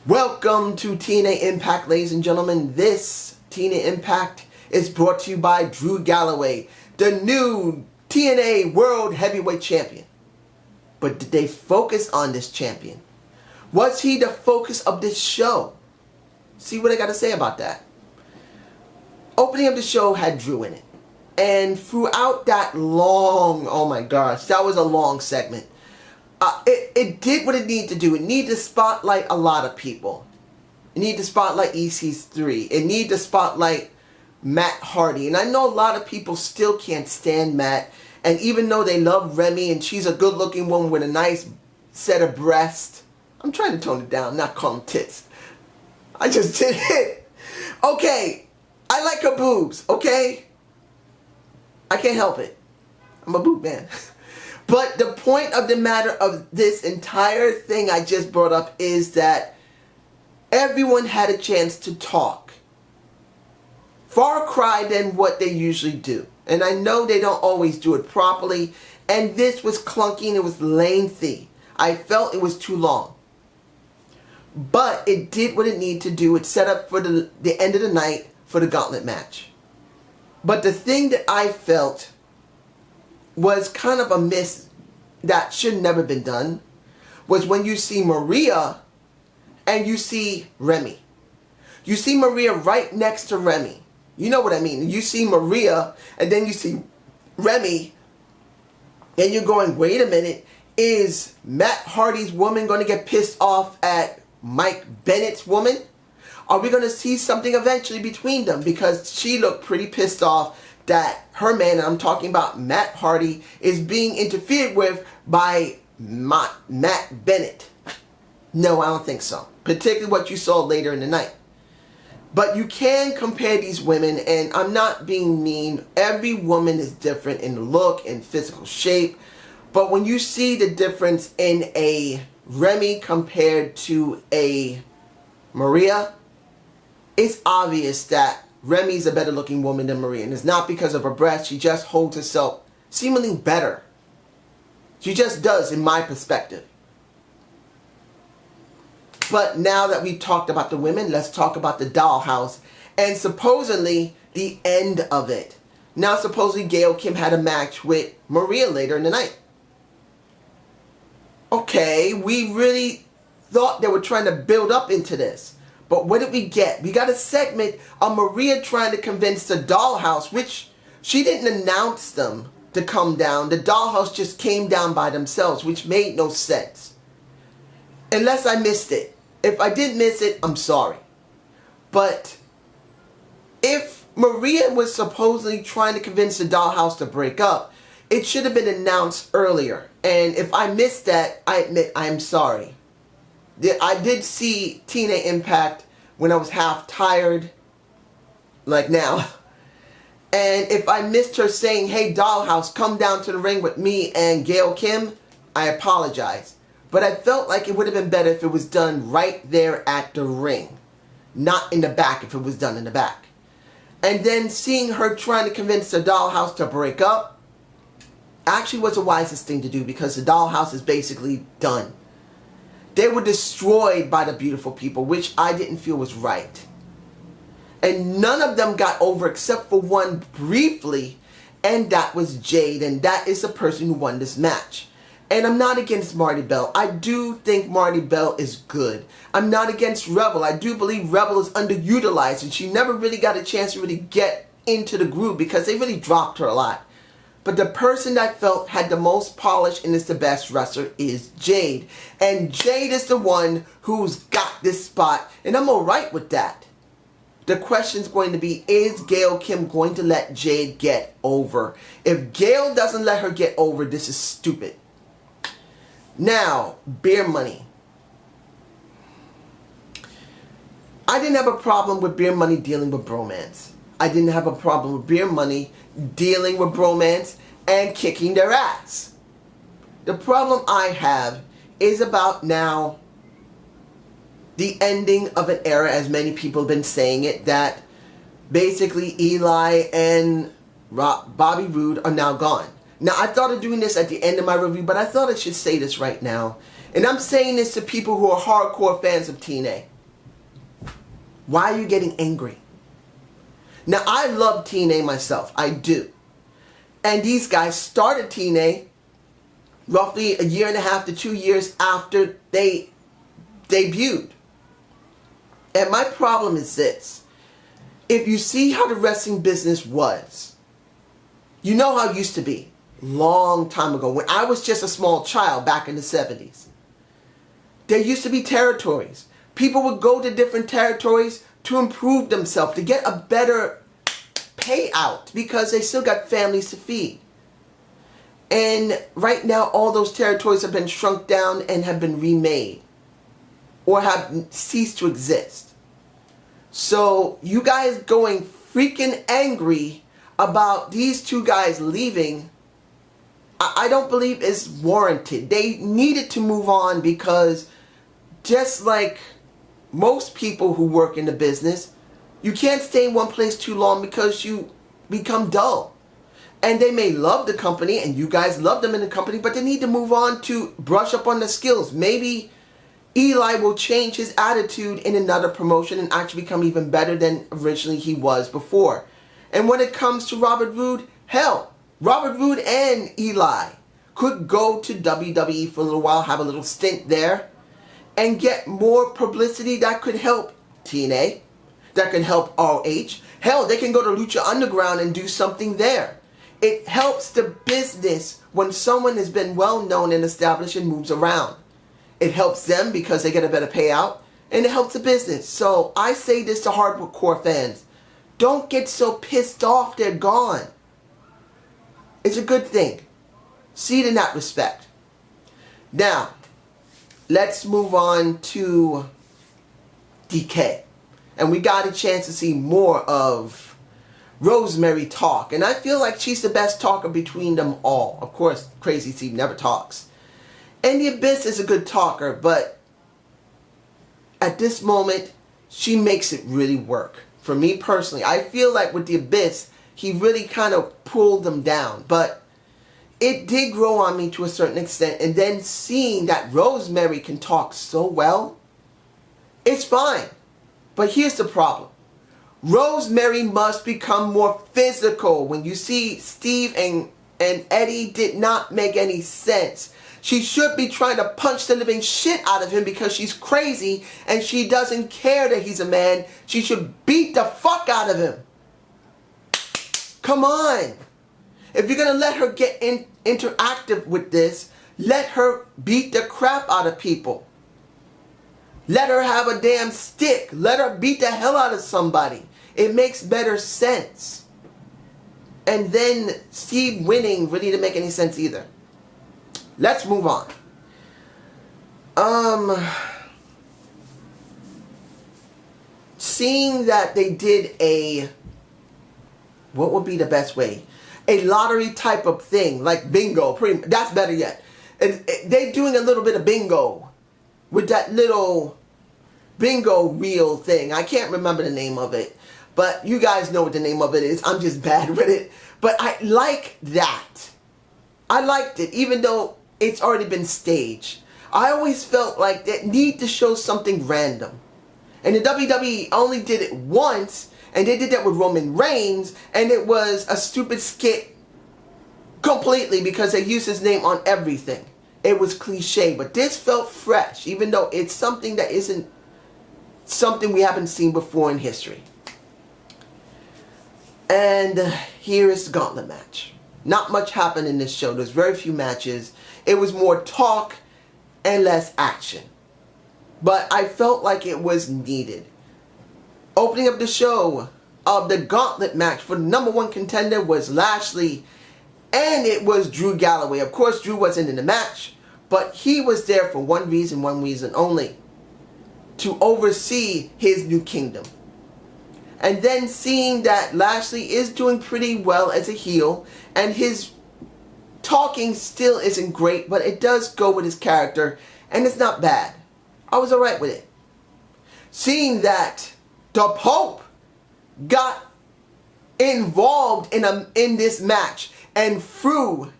Welcome to TNA Impact, ladies and gentlemen. This TNA Impact is brought to you by Drew Galloway, the new TNA World Heavyweight Champion. But did they focus on this champion? Was he the focus of this show? See what I got to say about that. Opening of the show had Drew in it. And throughout that long, oh my gosh, that was a long segment. It did what it needed to do. It needed to spotlight a lot of people. It needed to spotlight EC3. It needed to spotlight Matt Hardy. And I know a lot of people still can't stand Matt. And even though they love Remy and she's a good looking woman with a nice set of breasts. I'm trying to tone it down, not call them tits. I just did it. Okay, I like her boobs, okay? I can't help it. I'm a boob man. But the point of the matter of this entire thing I just brought up is that everyone had a chance to talk. Far cry than what they usually do. And I know they don't always do it properly. And this was clunky and it was lengthy. I felt it was too long. But it did what it needed to do. It set up for the end of the night for the Gauntlet Match. But the thing that I felt was kind of a miss that should never been done was when you see Maria and you see Remy. You see Maria right next to Remy. You know what I mean. You see Maria and then you see Remy and you're going, wait a minute, is Matt Hardy's woman going to get pissed off at Mike Bennett's woman? Are we going to see something eventually between them? Because she looked pretty pissed off that her man, I'm talking about Matt Hardy, is being interfered with by Matt Bennett. No, I don't think so. Particularly what you saw later in the night. But you can compare these women, and I'm not being mean. Every woman is different in look and physical shape. But when you see the difference in a Remy compared to a Maria, it's obvious that Remy's a better looking woman than Maria. And it's not because of her breasts. She just holds herself seemingly better. She just does, in my perspective. But now that we've talked about the women, let's talk about the Dollhouse. And supposedly, the end of it. Now supposedly Gail Kim had a match with Maria later in the night. Okay, we really thought they were trying to build up into this. But what did we get? We got a segment of Maria trying to convince the Dollhouse, which she didn't announce them to come down. The Dollhouse just came down by themselves, which made no sense. Unless I missed it. If I did miss it, I'm sorry. But if Maria was supposedly trying to convince the Dollhouse to break up, it should have been announced earlier. And if I missed that, I admit I'm sorry. I did see TNA Impact when I was half tired, like now. And if I missed her saying, hey Dollhouse, come down to the ring with me and Gail Kim, I apologize. But I felt like it would have been better if it was done right there at the ring. Not in the back if it was done in the back. And then seeing her trying to convince the Dollhouse to break up actually was the wisest thing to do because the Dollhouse is basically done. They were destroyed by the beautiful people, which I didn't feel was right. And none of them got over except for one briefly, and that was Jade, and that is the person who won this match. And I'm not against Marty Bell. I do think Marty Bell is good. I'm not against Rebel. I do believe Rebel is underutilized, and she never really got a chance to really get into the groove because they really dropped her a lot. But the person that I felt had the most polish and is the best wrestler is Jade. And Jade is the one who's got this spot. And I'm alright with that. The question's going to be, is Gail Kim going to let Jade get over? If Gail doesn't let her get over, this is stupid. Now, Beer Money. I didn't have a problem with Beer Money dealing with bromance. I didn't have a problem with Beer Money dealing with bromance and kicking their ass. The problem I have is about now the ending of an era, as many people have been saying it, that basically Eli and Bobby Roode are now gone. Now, I thought of doing this at the end of my review, but I thought I should say this right now. And I'm saying this to people who are hardcore fans of TNA. Why are you getting angry? Now, I love TNA myself. I do. And these guys started TNA roughly 1.5 to 2 years after they debuted. And my problem is this. If you see how the wrestling business was, you know how it used to be. Long time ago, when I was just a small child back in the 70s. There used to be territories. People would go to different territories to improve themselves, to get a better payout, because they still got families to feed. And right now, all those territories have been shrunk down and have been remade, or have ceased to exist. So, you guys going freaking angry about these two guys leaving, I don't believe is warranted. They needed to move on, because just like most people who work in the business, you can't stay in one place too long because you become dull. And they may love the company, and you guys love them in the company, but they need to move on to brush up on the skills. Maybe Eli will change his attitude in another promotion and actually become even better than originally he was before. And when it comes to Robert Roode, hell, Robert Roode and Eli could go to WWE for a little while, have a little stint there, and get more publicity that could help TNA, that could help ROH. Hell, they can go to Lucha Underground and do something there. It helps the business when someone has been well known and established and moves around. It helps them because they get a better payout, and it helps the business. So I say this to hardcore fans. Don't get so pissed off they're gone. It's a good thing. See it in that respect. Now, let's move on to DK. And we got a chance to see more of Rosemary talk. And I feel like she's the best talker between them all. Of course, Crazy Steve never talks. And the Abyss is a good talker, but at this moment, she makes it really work. For me personally, I feel like with the Abyss, he really kind of pulled them down. But it did grow on me to a certain extent. And then seeing that Rosemary can talk so well, it's fine. But here's the problem. Rosemary must become more physical. When you see Steve and Eddie did not make any sense. She should be trying to punch the living shit out of him because she's crazy and she doesn't care that he's a man. She should beat the fuck out of him. Come on. If you're going to let her get interactive with this, let her beat the crap out of people. Let her have a damn stick. Let her beat the hell out of somebody. It makes better sense. And then Steve winning really didn't make any sense either. Let's move on. Seeing that they did a, what would be the best way? A lottery type of thing, like bingo. That's better yet. They're doing a little bit of bingo with that little bingo reel thing. I can't remember the name of it, but you guys know what the name of it is. I'm just bad with it. But I like that. I liked it, even though it's already been staged. I always felt like they need to show something random. And the WWE only did it once, and they did that with Roman Reigns, and it was a stupid skit completely because they used his name on everything. It was cliche, but this felt fresh, even though it's something that isn't something we haven't seen before in history. And here is the Gauntlet Match. Not much happened in this show. There's very few matches. It was more talk and less action. But I felt like it was needed. Opening up the show of the Gauntlet Match for the #1 contender was Lashley. And it was Drew Galloway. Of course, Drew wasn't in the match. But he was there for one reason only. To oversee his new kingdom. And then seeing that Lashley is doing pretty well as a heel, and his talking still isn't great, but it does go with his character, and it's not bad. I was alright with it. Seeing that the Pope got involved in this match, and through,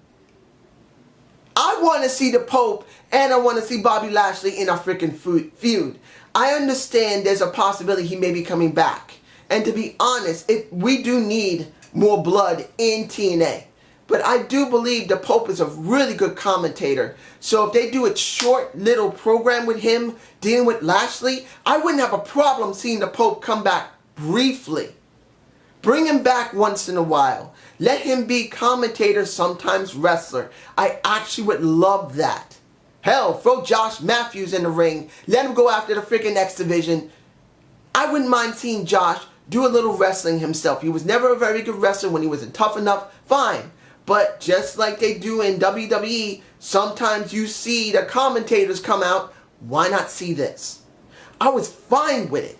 I want to see the Pope, and I want to see Bobby Lashley in a freaking feud. I understand there's a possibility he may be coming back. And to be honest, we do need more blood in TNA. But I do believe the Pope is a really good commentator. So if they do a short little program with him dealing with Lashley, I wouldn't have a problem seeing the Pope come back briefly. Bring him back once in a while. Let him be commentator, sometimes wrestler. I actually would love that. Hell, throw Josh Matthews in the ring. Let him go after the freaking X Division. I wouldn't mind seeing Josh do a little wrestling himself. He was never a very good wrestler when he wasn't tough enough. Fine. But just like they do in WWE, sometimes you see the commentators come out. Why not see this? I was fine with it.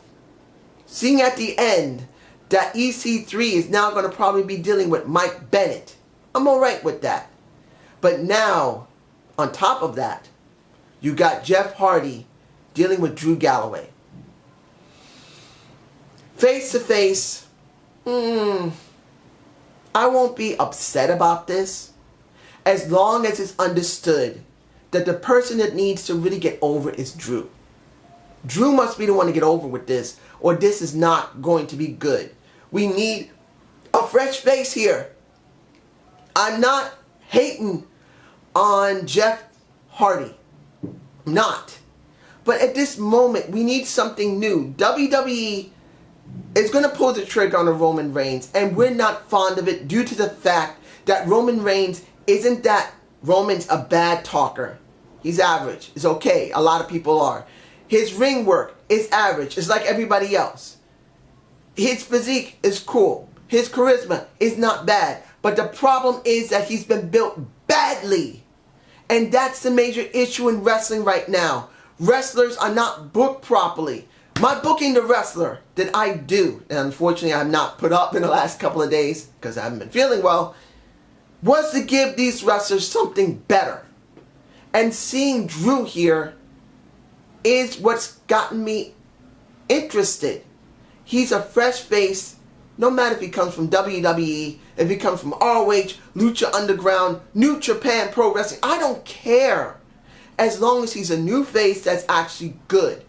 Seeing at the end that EC3 is now going to probably be dealing with Mike Bennett. I'm alright with that. But now, on top of that, you got Jeff Hardy dealing with Drew Galloway. Face to face, I won't be upset about this as long as it's understood that the person that needs to really get over is Drew. Drew must be the one to get over with this, or this is not going to be good. We need a fresh face here. I'm not hating on Jeff Hardy. I'm not. But at this moment, we need something new. WWE is going to pull the trigger on the Roman Reigns, and we're not fond of it due to the fact that Roman Reigns isn't that Roman's a bad talker. He's average. It's okay. A lot of people are. His ring work is average. It's like everybody else. His physique is cool. His charisma is not bad. But the problem is that he's been built badly. And that's the major issue in wrestling right now. Wrestlers are not booked properly. My booking the wrestler that I do, and unfortunately I'm not put up in the last couple of days because I haven't been feeling well, was to give these wrestlers something better. And seeing Drew here is what's gotten me interested. He's a fresh face, no matter if he comes from WWE, if he comes from ROH, Lucha Underground, New Japan Pro Wrestling. I don't care. As long as he's a new face that's actually good.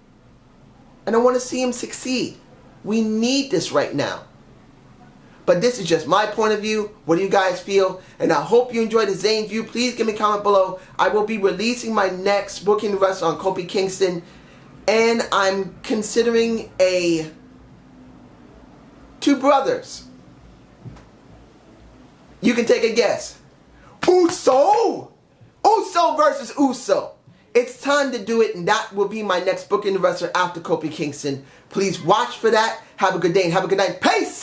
And I want to see him succeed. We need this right now. But this is just my point of view. What do you guys feel? And I hope you enjoyed the Zane View. Please give me a comment below. I will be releasing my next booking the wrestler on Kofi Kingston. And I'm considering two brothers. You can take a guess. Uso! Uso versus Uso. It's time to do it, and that will be my next booking the wrestler after Kofi Kingston. Please watch for that. Have a good day and have a good night. Peace!